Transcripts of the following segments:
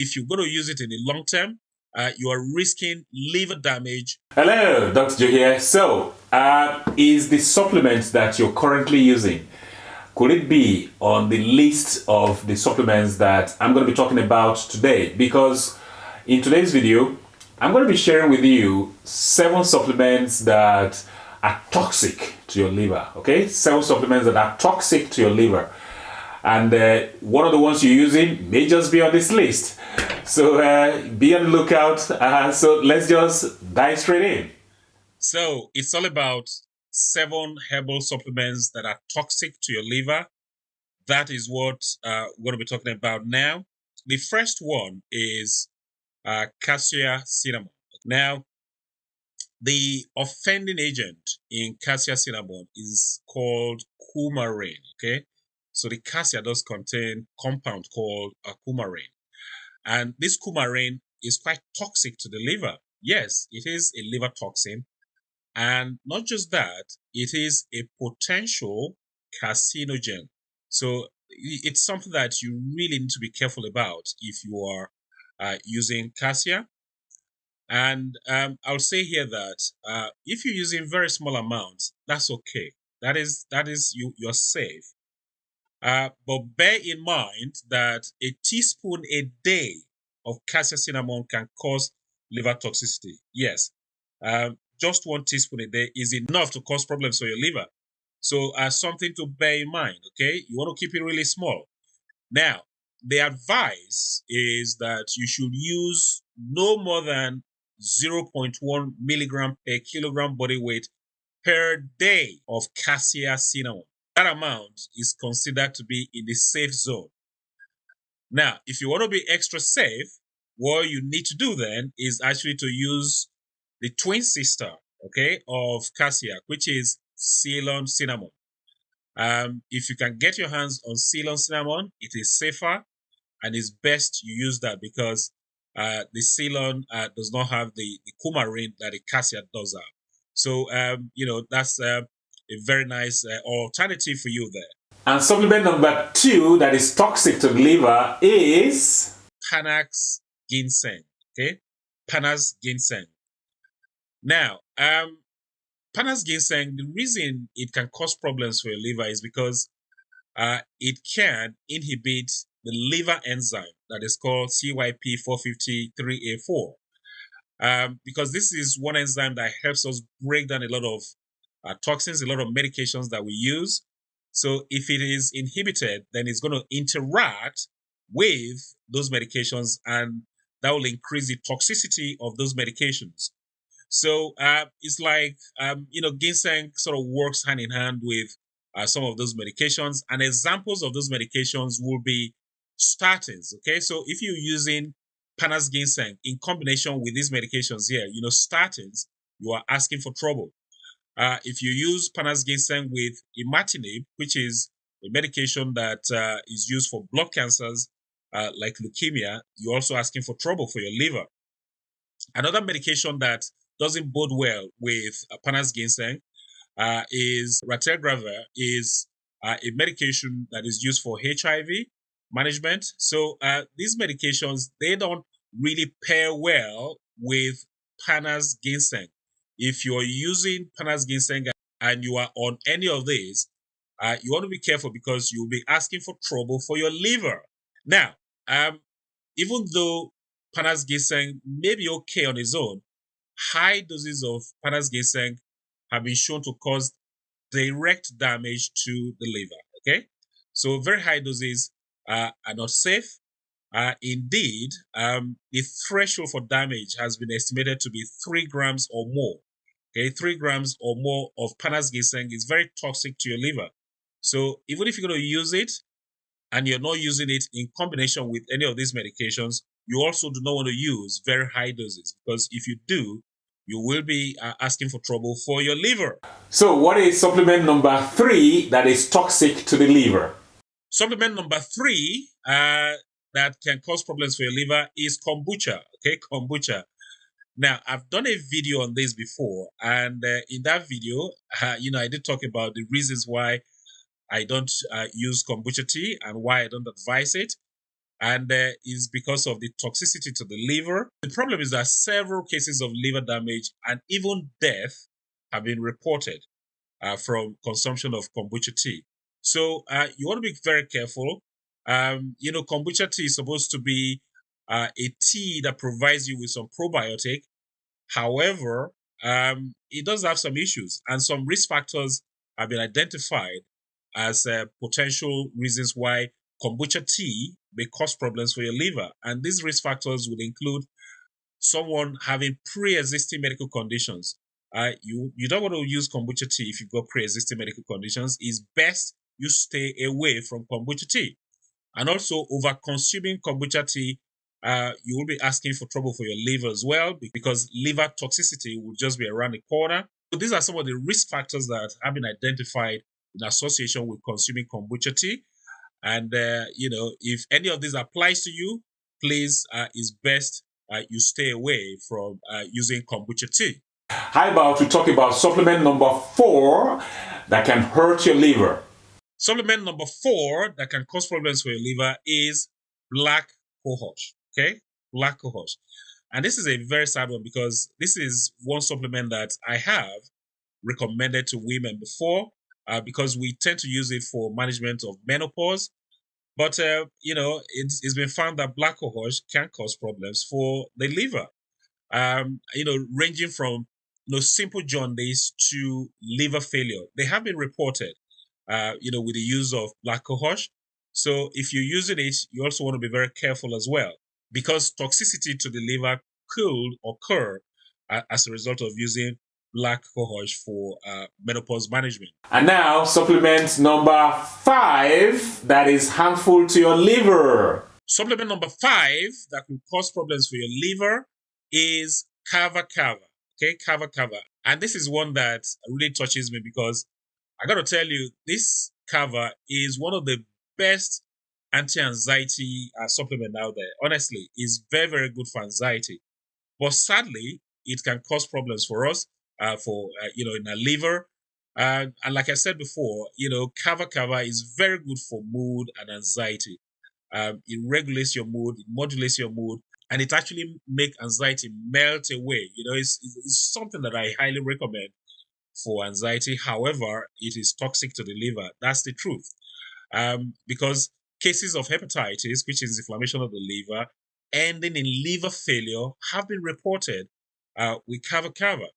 if you're going to use it in the long term, you are risking liver damage. Hello, Dr. Joe here. So, is the supplement that you're currently using, could it be on the list of the supplements that I'm going to be talking about today? Because in today's video, I'm going to be sharing with you 7 supplements that are toxic to your liver. Okay, 7 supplements that are toxic to your liver. And one of the ones you're using may just be on this list. So be on the lookout. So let's just dive straight in. So it's all about 7 herbal supplements that are toxic to your liver. That is what we're going to be talking about now. The first one is Casia Cinnamon. Now, the offending agent in Casia Cinnamon is called coumarin. Okay, so the cassia does contain compound called coumarin, and this coumarin is quite toxic to the liver. Yes, it is a liver toxin, and not just that, it is a potential carcinogen. So it's something that you really need to be careful about if you are using cassia. And I'll say here that if you're using very small amounts, that's okay. That is you're safe. But bear in mind that a teaspoon a day of cassia cinnamon can cause liver toxicity. Yes, just 1 teaspoon a day is enough to cause problems for your liver. So something to bear in mind. Okay, you want to keep it really small. Now, the advice is that you should use no more than 0.1 milligram per kilogram body weight per day of cassia cinnamon. That amount is considered to be in the safe zone. Now, if you want to be extra safe, what you need to do then is actually to use the twin sister, okay, of cassia, which is Ceylon cinnamon. If you can get your hands on Ceylon cinnamon, it is safer, and it's best you use that because the Ceylon does not have the coumarin that the cassia does have. So, that's a very nice alternative for you there. And supplement number 2 that is toxic to the liver is Panas Ginseng. Okay, Panas Ginseng. Now, Panas Ginseng, the reason it can cause problems for your liver is because it can inhibit the liver enzyme that is called CYP453A4. Because this is one enzyme that helps us break down a lot of toxins, a lot of medications that we use. So if it is inhibited, then it's going to interact with those medications, and that will increase the toxicity of those medications. So it's like, ginseng sort of works hand in hand with some of those medications. And examples of those medications will be statins. Okay, so if you're using Panas Ginseng in combination with these medications here, statins, you are asking for trouble. If you use Panas Ginseng with imatinib, which is a medication that is used for blood cancers like leukemia, you're also asking for trouble for your liver. Another medication that doesn't bode well with Panas Ginseng is ratiagravir, is a medication that is used for HIV management. So these medications, they don't really pair well with Panas Ginseng. If you're using Panas Ginseng and you are on any of these, you want to be careful because you'll be asking for trouble for your liver. Now, even though Panas Ginseng may be okay on its own, high doses of Panas Ginseng have been shown to cause direct damage to the liver. Okay, so very high doses are not safe. Indeed, the threshold for damage has been estimated to be 3 grams or more. Okay, 3 grams or more of Panas Ginseng is very toxic to your liver. So even if you're going to use it and you're not using it in combination with any of these medications, you also do not want to use very high doses, because if you do, you will be asking for trouble for your liver. So what is supplement number 3 that is toxic to the liver? Supplement number 3 that can cause problems for your liver is kombucha. Okay, kombucha. Now, I've done a video on this before, and in that video, I did talk about the reasons why I don't use kombucha tea and why I don't advise it. and is because of the toxicity to the liver. The problem is that several cases of liver damage and even death have been reported from consumption of kombucha tea. So you want to be very careful. Kombucha tea is supposed to be a tea that provides you with some probiotic. However, it does have some issues, and some risk factors have been identified as potential reasons why kombucha tea may cause problems for your liver. And these risk factors would include someone having pre-existing medical conditions. You don't want to use kombucha tea if you've got pre-existing medical conditions. It's best you stay away from kombucha tea. And also, over consuming kombucha tea, you will be asking for trouble for your liver as well, because liver toxicity will just be around the corner. So these are some of the risk factors that have been identified in association with consuming kombucha tea. And if any of these applies to you, please, it's best you stay away from using kombucha tea. How about we talk about supplement number 4 that can hurt your liver? Supplement number 4 that can cause problems for your liver is black cohos. Okay, black cohos. And this is a very sad one, because this is one supplement that I have recommended to women before, because we tend to use it for management of menopause. But it's been found that black cohos can cause problems for the liver. Ranging from simple jaundice to liver failure. They have been reported, with the use of black cohos. So if you're using it, you also want to be very careful as well, because toxicity to the liver could occur as a result of using black cohos for menopause management. And now, supplement number 5 that is harmful to your liver. Supplement number 5 that can cause problems for your liver is kava. Okay, kava. And this is one that really touches me, because I got to tell you, this kava is one of the best anti-anxiety supplement out there. Honestly, it's very, very good for anxiety. But sadly, it can cause problems for us, in our liver. And like I said before, kava is very good for mood and anxiety. It regulates your mood, it modulates your mood, and it actually makes anxiety melt away. It's something that I highly recommend for anxiety. However, it is toxic to the liver. That's the truth. Because cases of hepatitis, which is inflammation of the liver, ending in liver failure, have been reported with kava.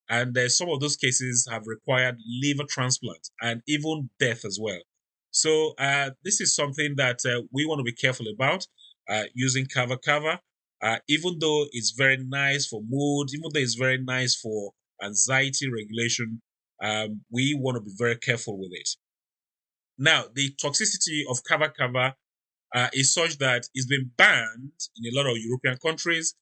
And some of those cases have required liver transplant and even death as well. So this is something that we want to be careful about, using kava. Even though it's very nice for mood, even though it's very nice for anxiety regulation, we want to be very careful with it. Now, the toxicity of kava is such that it's been banned in a lot of European countries,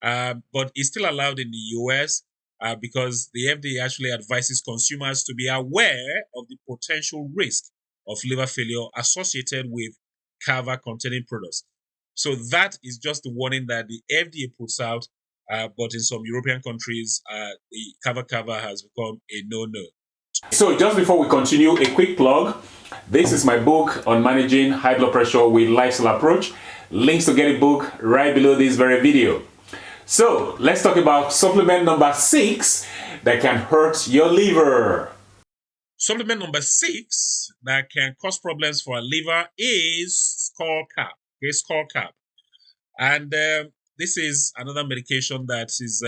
but it's still allowed in the US because the FDA actually advises consumers to be aware of the potential risk of liver failure associated with kava containing products. So that is just the warning that the FDA puts out, but in some European countries, the kava has become a no-no. So just before we continue, a quick plug. This is my book on managing high blood pressure with lifestyle approach. Links to get a book right below this very video. So let's talk about supplement number 6 that can hurt your liver. Supplement number 6 that can cause problems for our liver is Skullcap. Okay, Skullcap. And this is another medication that is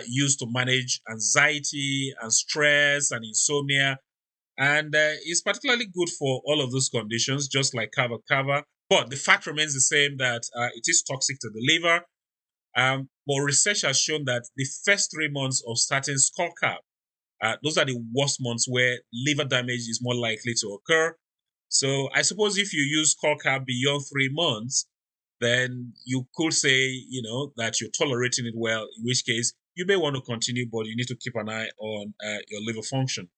used to manage anxiety and stress and insomnia. And it's particularly good for all of those conditions, just like kava. But the fact remains the same, that it is toxic to the liver. But research has shown that the first 3 months of starting Skullcap, those are the worst months where liver damage is more likely to occur. So I suppose if you use Skullcap beyond 3 months, then you could say, that you're tolerating it well, in which case you may want to continue, but you need to keep an eye on your liver function.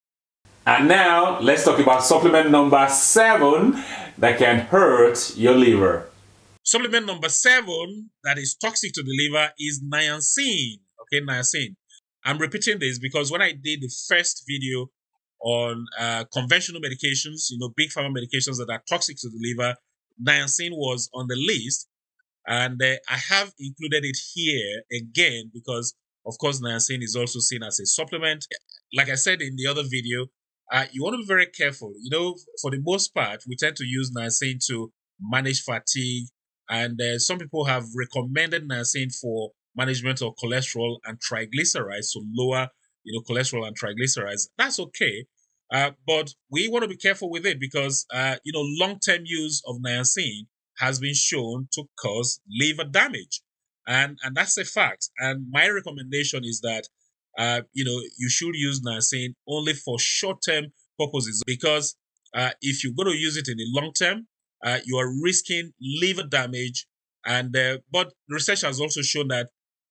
And now let's talk about supplement number 7 that can hurt your liver. Supplement number 7 that is toxic to the liver is niacin. Okay, niacin. I'm repeating this because when I did the first video on conventional medications, big pharma medications that are toxic to the liver, niacin was on the list, and I have included it here again because, of course, niacin is also seen as a supplement. Like I said in the other video, you want to be very careful. For the most part, we tend to use niacin to manage fatigue, and some people have recommended niacin for management of cholesterol and triglycerides, to lower, cholesterol and triglycerides. That's okay. But we want to be careful with it because, long-term use of niacin has been shown to cause liver damage, and that's a fact. And my recommendation is that you should use niacin only for short-term purposes, because if you're going to use it in the long term, you are risking liver damage. And but research has also shown that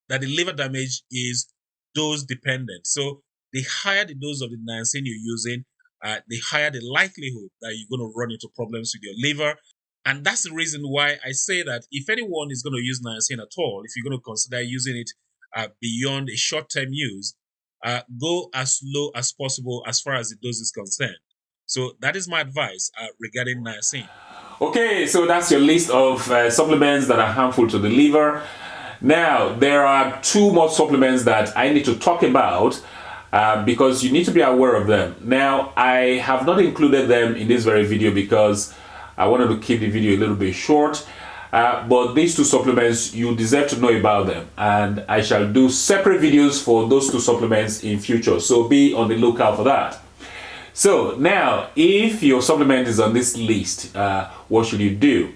the liver damage is dose dependent. So the higher the dose of the niacin you're using, the higher the likelihood that you're going to run into problems with your liver. And that's the reason why I say that if anyone is going to use niacin at all, if you're going to consider using it beyond a short-term use, go as low as possible as far as the dose is concerned. So that is my advice regarding niacin. Okay, so that's your list of supplements that are harmful to the liver. Now, there are two more supplements that I need to talk about because you need to be aware of them. Now, I have not included them in this very video because I wanted to keep the video a little bit short. But these two supplements, you deserve to know about them. And I shall do separate videos for those two supplements in future. So be on the lookout for that. So now, if your supplement is on this list, what should you do?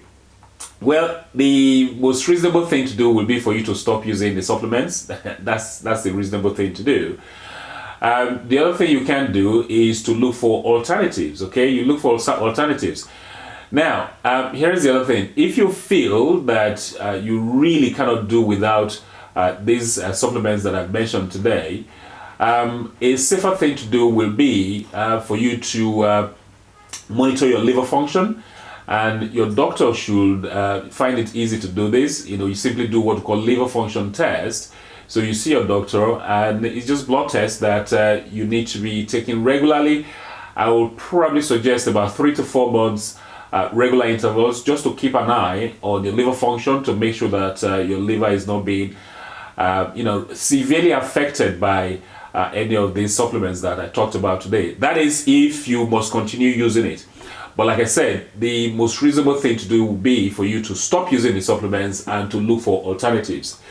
Well, the most reasonable thing to do will be for you to stop using the supplements. That's the reasonable thing to do. The other thing you can do is to look for alternatives. Okay, you look for alternatives. Now, here's the other thing. If you feel that you really cannot do without these supplements that I've mentioned today, a safer thing to do will be for you to monitor your liver function, and your doctor should find it easy to do this. You simply do what we call liver function test. So you see your doctor, and it's just blood tests that you need to be taking regularly. I will probably suggest about 3 to 4 months regular intervals, just to keep an eye on your liver function, to make sure that your liver is not being severely affected by any of these supplements that I talked about today. That is if you must continue using it. But like I said, the most reasonable thing to do would be for you to stop using the supplements and to look for alternatives.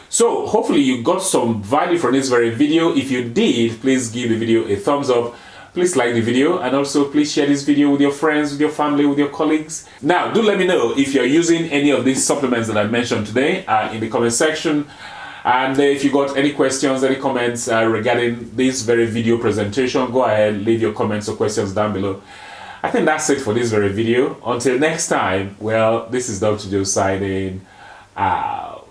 So hopefully you got some value from this very video. If you did, please give the video a thumbs up. Please like the video, and also please share this video with your friends, with your family, with your colleagues. Now, do let me know if you're using any of these supplements that I mentioned today in the comment section. And if you got any questions, any comments regarding this very video presentation, go ahead, leave your comments or questions down below. I think that's it for this very video. Until next time, well, this is Dr. Joe signing out.